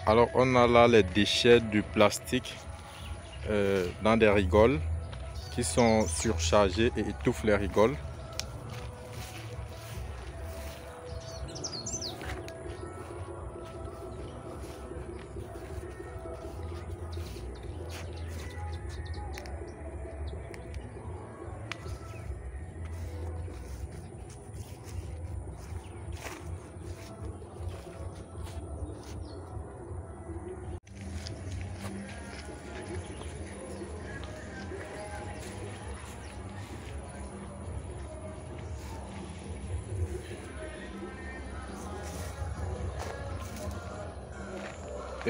Alors on a là les déchets du plastique dans des rigoles qui sont surchargés et étouffent les rigoles.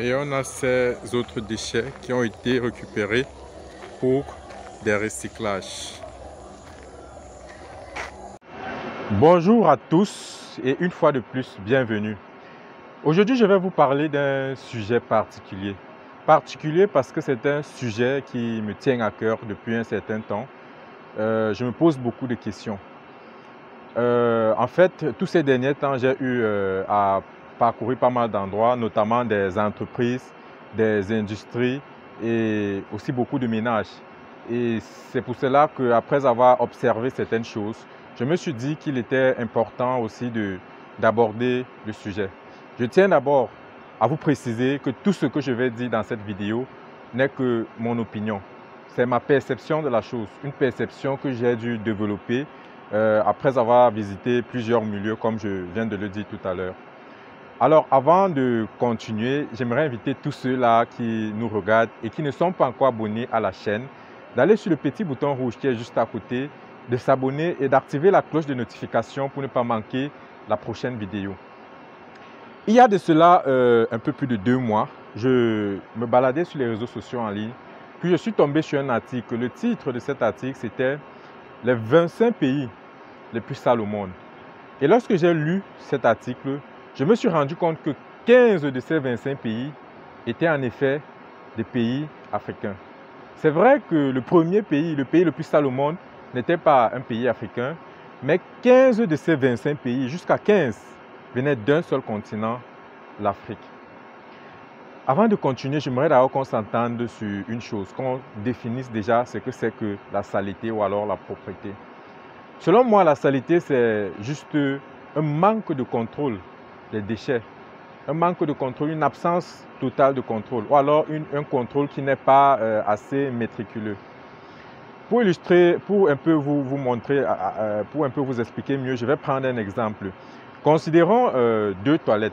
Et on a ces autres déchets qui ont été récupérés pour des recyclages. Bonjour à tous et une fois de plus, bienvenue. Aujourd'hui, je vais vous parler d'un sujet particulier. Particulier parce que c'est un sujet qui me tient à cœur depuis un certain temps. Je me pose beaucoup de questions. En fait, tous ces derniers temps, j'ai eu à parcourir pas mal d'endroits, notamment des entreprises, des industries et aussi beaucoup de ménages. Et c'est pour cela qu'après avoir observé certaines choses, je me suis dit qu'il était important aussi d'aborder le sujet. Je tiens d'abord à vous préciser que tout ce que je vais dire dans cette vidéo n'est que mon opinion. C'est ma perception de la chose, une perception que j'ai dû développer après avoir visité plusieurs milieux, comme je viens de le dire tout à l'heure. Alors, avant de continuer, j'aimerais inviter tous ceux-là qui nous regardent et qui ne sont pas encore abonnés à la chaîne, d'aller sur le petit bouton rouge qui est juste à côté, de s'abonner et d'activer la cloche de notification pour ne pas manquer la prochaine vidéo. Il y a de cela un peu plus de 2 mois, je me baladais sur les réseaux sociaux en ligne, puis je suis tombé sur un article. Le titre de cet article, c'était « Les 25 pays les plus sales au monde ». Et lorsque j'ai lu cet article, je me suis rendu compte que 15 de ces 25 pays étaient en effet des pays africains. C'est vrai que le premier pays, le pays le plus sale au monde, n'était pas un pays africain, mais 15 de ces 25 pays, jusqu'à 15, venaient d'un seul continent, l'Afrique. Avant de continuer, j'aimerais d'abord qu'on s'entende sur une chose, qu'on définisse déjà ce que c'est que la saleté ou alors la propreté. Selon moi, la saleté, c'est juste un manque de contrôle des déchets, un manque de contrôle, une absence totale de contrôle, ou alors un contrôle qui n'est pas assez méticuleux. Pour illustrer, pour un peu vous montrer, pour un peu vous expliquer mieux, je vais prendre un exemple. Considérons 2 toilettes.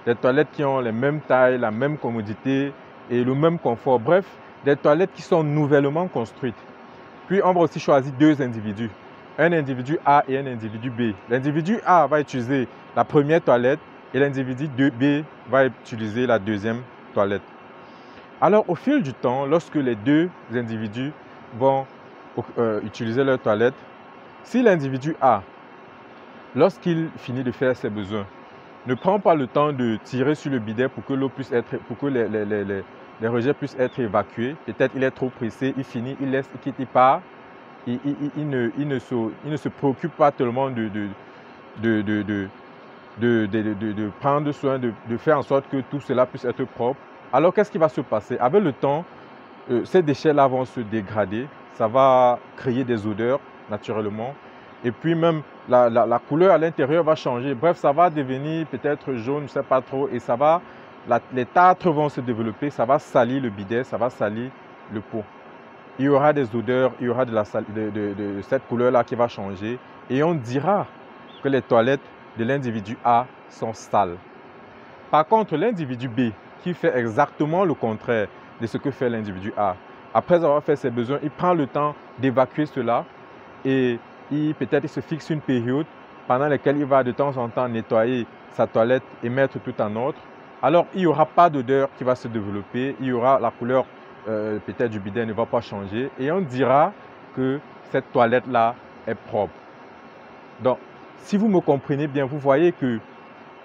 Des toilettes qui ont les mêmes tailles, la même commodité et le même confort. Bref, des toilettes qui sont nouvellement construites. Puis on va aussi choisir 2 individus. Un individu A et un individu B. L'individu A va utiliser la première toilette et l'individu B va utiliser la deuxième toilette. Alors au fil du temps, lorsque les 2 individus vont utiliser leur toilette, si l'individu A, lorsqu'il finit de faire ses besoins, ne prend pas le temps de tirer sur le bidet pour que l'eau puisse être, pour que les rejets puissent être évacués. Peut-être il est trop pressé, il finit, il laisse, il quitte, il part. Il ne se préoccupe pas tellement de prendre soin, de faire en sorte que tout cela puisse être propre. Alors qu'est-ce qui va se passer? Avec le temps, ces déchets-là vont se dégrader. Ça va créer des odeurs naturellement. Et puis même la couleur à l'intérieur va changer. Bref, ça va devenir peut-être jaune, je ne sais pas trop. Et ça va, les tartres vont se développer. Ça va salir le bidet, ça va salir le pot. Il y aura des odeurs, il y aura de cette couleur-là qui va changer. Et on dira que les toilettes de l'individu A sont sales. Par contre, l'individu B, qui fait exactement le contraire de ce que fait l'individu A, après avoir fait ses besoins, il prend le temps d'évacuer cela et peut-être il se fixe une période pendant laquelle il va de temps en temps nettoyer sa toilette et mettre tout en ordre. Alors, il n'y aura pas d'odeur qui va se développer, il y aura la couleur peut-être du bidet ne va pas changer et on dira que cette toilette-là est propre. Donc, si vous me comprenez bien, vous voyez que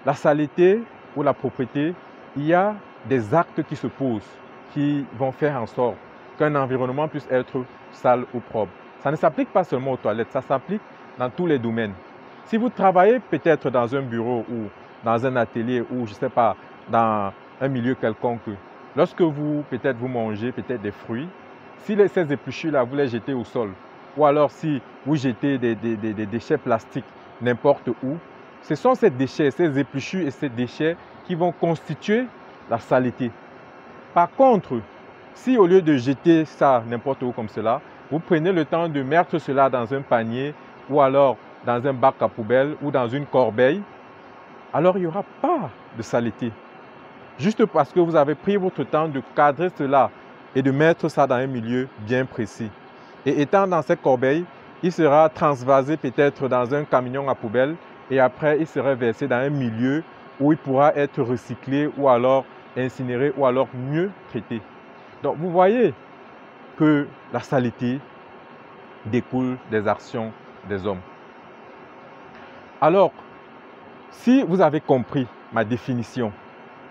la saleté ou la propreté, il y a des actes qui se posent, qui vont faire en sorte qu'un environnement puisse être sale ou propre. Ça ne s'applique pas seulement aux toilettes, ça s'applique dans tous les domaines. Si vous travaillez peut-être dans un bureau ou dans un atelier ou je ne sais pas, dans un milieu quelconque, lorsque vous, peut-être vous mangez peut-être des fruits, si ces épluchures-là, vous les jetez au sol, ou alors si vous jetez des déchets plastiques n'importe où, ce sont ces déchets, ces épluchures et ces déchets qui vont constituer la saleté. Par contre, si au lieu de jeter ça n'importe où comme cela, vous prenez le temps de mettre cela dans un panier ou alors dans un bac à poubelle ou dans une corbeille, alors il n'y aura pas de saleté. Juste parce que vous avez pris votre temps de cadrer cela et de mettre ça dans un milieu bien précis. Et étant dans cette corbeille, il sera transvasé peut-être dans un camion à poubelle et après il sera versé dans un milieu où il pourra être recyclé ou alors incinéré ou alors mieux traité. Donc vous voyez que la saleté découle des actions des hommes. Alors, si vous avez compris ma définition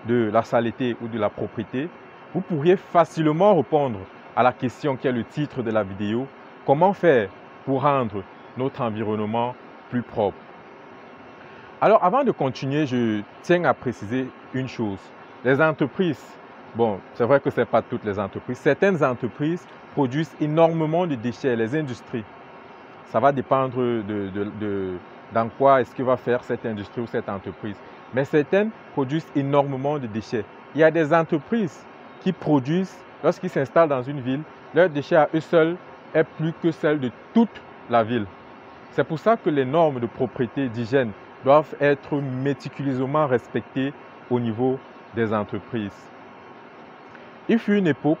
de la saleté ou de la propreté, vous pourriez facilement répondre à la question qui est le titre de la vidéo: comment faire pour rendre notre environnement plus propre? Alors, avant de continuer, je tiens à préciser une chose. Les entreprises, bon, c'est vrai que ce n'est pas toutes les entreprises, certaines entreprises produisent énormément de déchets, les industries. Ça va dépendre dans quoi est-ce que va faire cette industrie ou cette entreprise. Mais certaines produisent énormément de déchets. Il y a des entreprises qui produisent, lorsqu'ils s'installent dans une ville, leurs déchets à eux seuls est plus que celle de toute la ville. C'est pour ça que les normes de propreté, d'hygiène doivent être méticuleusement respectées au niveau des entreprises. Il fut une époque,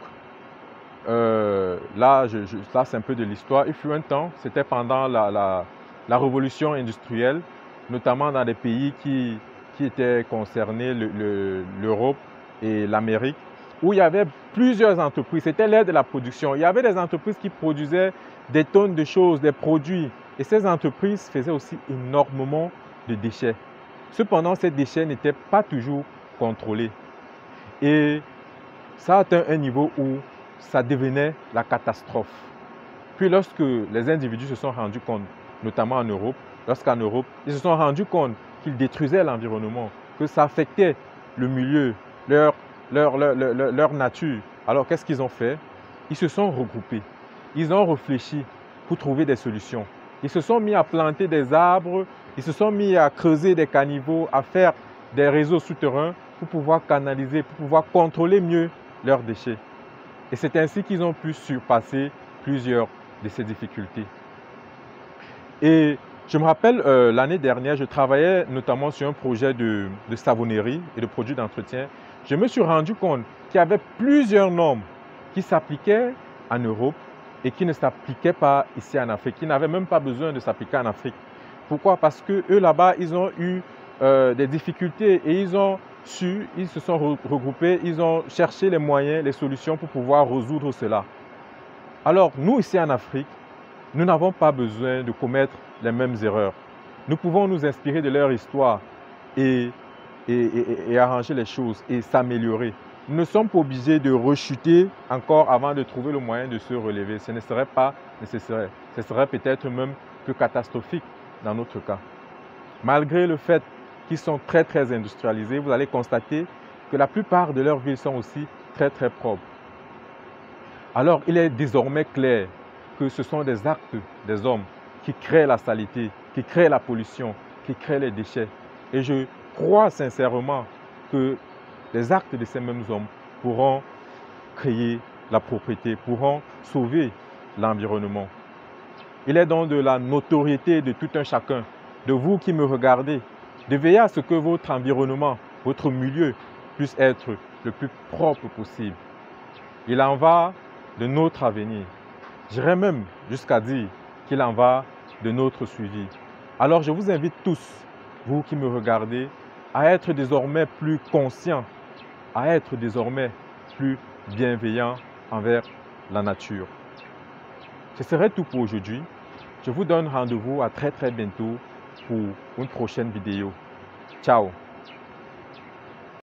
là c'est un peu de l'histoire, il fut un temps, c'était pendant la révolution industrielle, notamment dans des pays qui étaient concernés, l'Europe et l'Amérique, où il y avait plusieurs entreprises, c'était l'ère de la production. Il y avait des entreprises qui produisaient des tonnes de choses, des produits, et ces entreprises faisaient aussi énormément de déchets. Cependant, ces déchets n'étaient pas toujours contrôlés. Et ça a atteint un niveau où ça devenait la catastrophe. Puis lorsque les individus se sont rendus compte, notamment en Europe, lorsqu'en Europe, ils se sont rendus compte qu'ils détruisaient l'environnement, que ça affectait le milieu, leur nature. Alors qu'est-ce qu'ils ont fait? Ils se sont regroupés. Ils ont réfléchi pour trouver des solutions. Ils se sont mis à planter des arbres, ils se sont mis à creuser des caniveaux, à faire des réseaux souterrains pour pouvoir canaliser, pour pouvoir contrôler mieux leurs déchets. Et c'est ainsi qu'ils ont pu surpasser plusieurs de ces difficultés. Et je me rappelle, l'année dernière, je travaillais notamment sur un projet de savonnerie et de produits d'entretien. Je me suis rendu compte qu'il y avait plusieurs normes qui s'appliquaient en Europe et qui ne s'appliquaient pas ici en Afrique, qui n'avaient même pas besoin de s'appliquer en Afrique. Pourquoi? Parce que eux là-bas, ils ont eu des difficultés et ils se sont regroupés, ils ont cherché les moyens, les solutions pour pouvoir résoudre cela. Alors, nous ici en Afrique, nous n'avons pas besoin de commettre les mêmes erreurs. Nous pouvons nous inspirer de leur histoire et arranger les choses et s'améliorer. Nous ne sommes pas obligés de rechuter encore avant de trouver le moyen de se relever. Ce ne serait pas nécessaire. Ce serait peut-être même plus catastrophique dans notre cas. Malgré le fait qu'ils sont très industrialisés, vous allez constater que la plupart de leurs villes sont aussi très propres. Alors, il est désormais clair que ce sont des actes des hommes qui créent la saleté, qui créent la pollution, qui créent les déchets. Et je crois sincèrement que les actes de ces mêmes hommes pourront créer la propreté, pourront sauver l'environnement. Il est donc de la notoriété de tout un chacun, de vous qui me regardez, de veiller à ce que votre environnement, votre milieu puisse être le plus propre possible. Il en va de notre avenir. J'irais même jusqu'à dire qu'il en va de notre suivi. Alors je vous invite tous, vous qui me regardez, à être désormais plus conscients, à être désormais plus bienveillants envers la nature. Ce serait tout pour aujourd'hui. Je vous donne rendez-vous à très bientôt pour une prochaine vidéo. Ciao!